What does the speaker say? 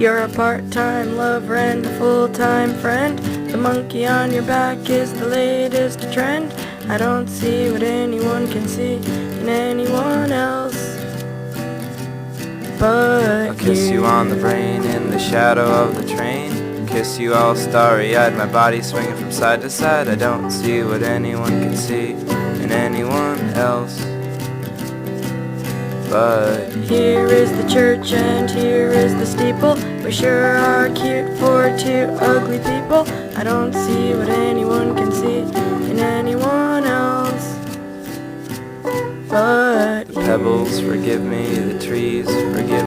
You're a part-time lover and a full-time friend. The monkey on your back is the latest trend. I don't see what anyone can see in anyone else but I'll kiss you on the brain in the shadow of the train. Kiss you all starry-eyed, my body swinging from side to side. I don't see what anyone can see in anyone else but Here is the church and here is the steeple. We sure are cute for two ugly people. I don't see what anyone can see in anyone else but the pebbles forgive me, the trees forgive